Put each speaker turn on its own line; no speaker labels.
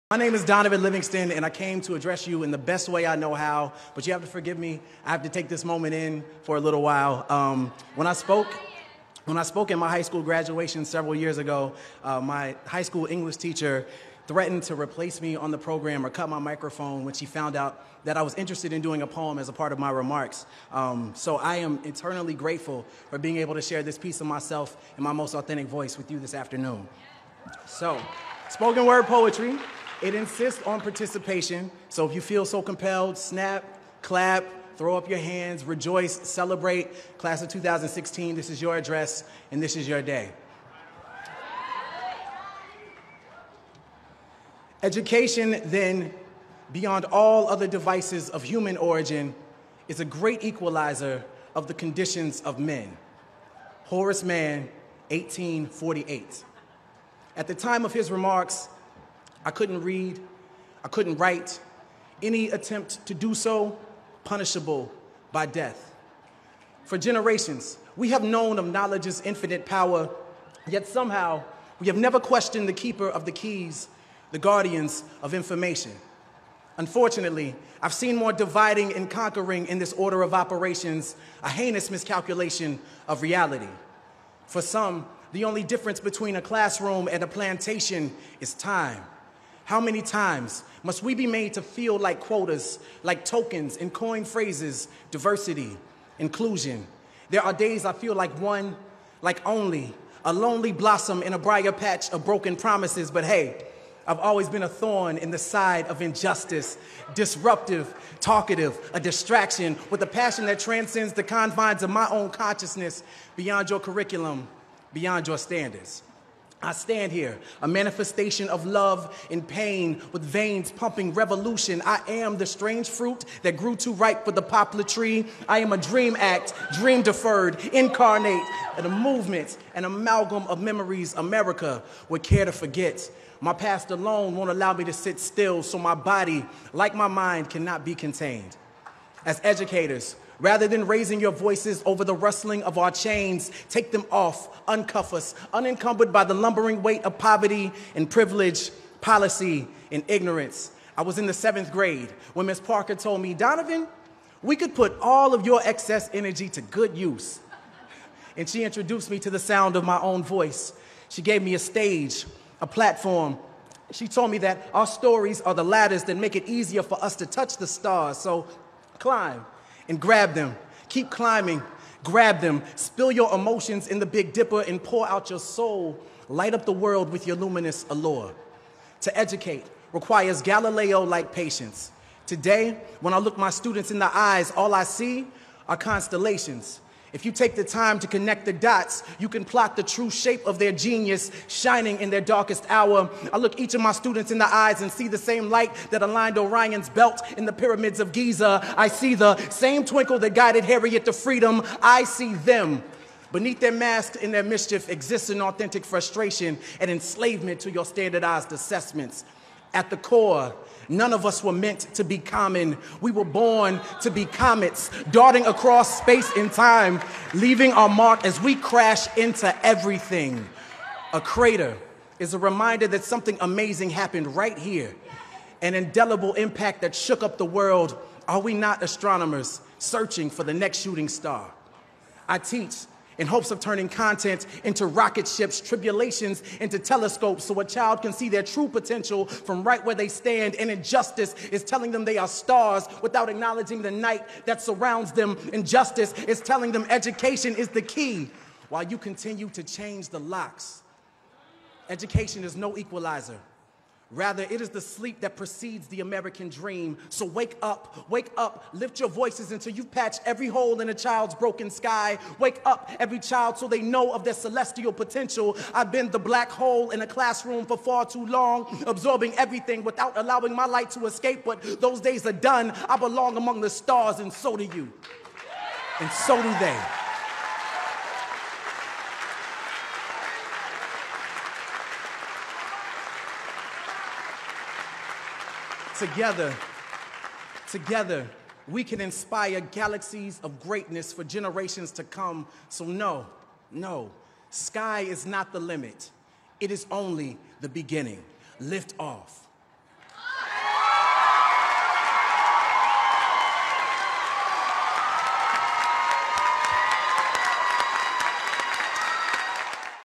My name is Donovan Livingston, and I came to address you in the best way I know how, but you have to forgive me. I have to take this moment in for a little while. When I spoke at my high school graduation several years ago, my high school English teacher threatened to replace me on the program or cut my microphone when she found out that I was interested in doing a poem as a part of my remarks. So I am eternally grateful for being able to share this piece of myself in my most authentic voice with you this afternoon. So, spoken word poetry. It insists on participation, so if you feel so compelled, snap, clap, throw up your hands, rejoice, celebrate. Class of 2016, this is your address, and this is your day. Education, then, beyond all other devices of human origin, is a great equalizer of the conditions of men. Horace Mann, 1848. At the time of his remarks, I couldn't read, I couldn't write. Any attempt to do so, punishable by death. For generations, we have known of knowledge's infinite power, yet somehow we have never questioned the keeper of the keys, the guardians of information. Unfortunately, I've seen more dividing and conquering in this order of operations, a heinous miscalculation of reality. For some, the only difference between a classroom and a plantation is time. How many times must we be made to feel like quotas, like tokens and coined phrases, diversity, inclusion? There are days I feel like one, like only, a lonely blossom in a briar patch of broken promises, but hey, I've always been a thorn in the side of injustice, disruptive, talkative, a distraction with a passion that transcends the confines of my own consciousness, beyond your curriculum, beyond your standards. I stand here, a manifestation of love and pain with veins pumping revolution. I am the strange fruit that grew too ripe for the poplar tree. I am a dream act, dream deferred, incarnate, and a movement, an amalgam of memories America would care to forget. My past alone won't allow me to sit still, so my body, like my mind, cannot be contained. As educators, rather than raising your voices over the rustling of our chains, take them off, uncuff us, unencumbered by the lumbering weight of poverty and privilege, policy and ignorance. I was in the 7th grade when Ms. Parker told me, Donovan, we could put all of your excess energy to good use. And she introduced me to the sound of my own voice. She gave me a stage, a platform. She told me that our stories are the ladders that make it easier for us to touch the stars. So climb and grab them. Keep climbing, grab them. Spill your emotions in the Big Dipper and pour out your soul. Light up the world with your luminous allure. To educate requires Galileo-like patience. Today, when I look my students in the eyes, all I see are constellations. If you take the time to connect the dots, you can plot the true shape of their genius shining in their darkest hour. I look each of my students in the eyes and see the same light that aligned Orion's belt in the pyramids of Giza. I see the same twinkle that guided Harriet to freedom. I see them. Beneath their masks and their mischief exists an authentic frustration and enslavement to your standardized assessments. At the core, none of us were meant to be common. We were born to be comets, darting across space and time, leaving our mark as we crash into everything. A crater is a reminder that something amazing happened right here, an indelible impact that shook up the world. Are we not astronomers searching for the next shooting star? I teach in hopes of turning content into rocket ships, tribulations into telescopes, so a child can see their true potential from right where they stand. And injustice is telling them they are stars without acknowledging the night that surrounds them. Injustice is telling them education is the key while you continue to change the locks. Education is no equalizer. Rather, it is the sleep that precedes the American dream. So wake up, lift your voices until you've patched every hole in a child's broken sky. Wake up, every child, so they know of their celestial potential. I've been the black hole in a classroom for far too long, absorbing everything without allowing my light to escape. But those days are done. I belong among the stars, and so do you. And so do they. Together, we can inspire galaxies of greatness for generations to come. So no, sky is not the limit. It is only the beginning. Lift off.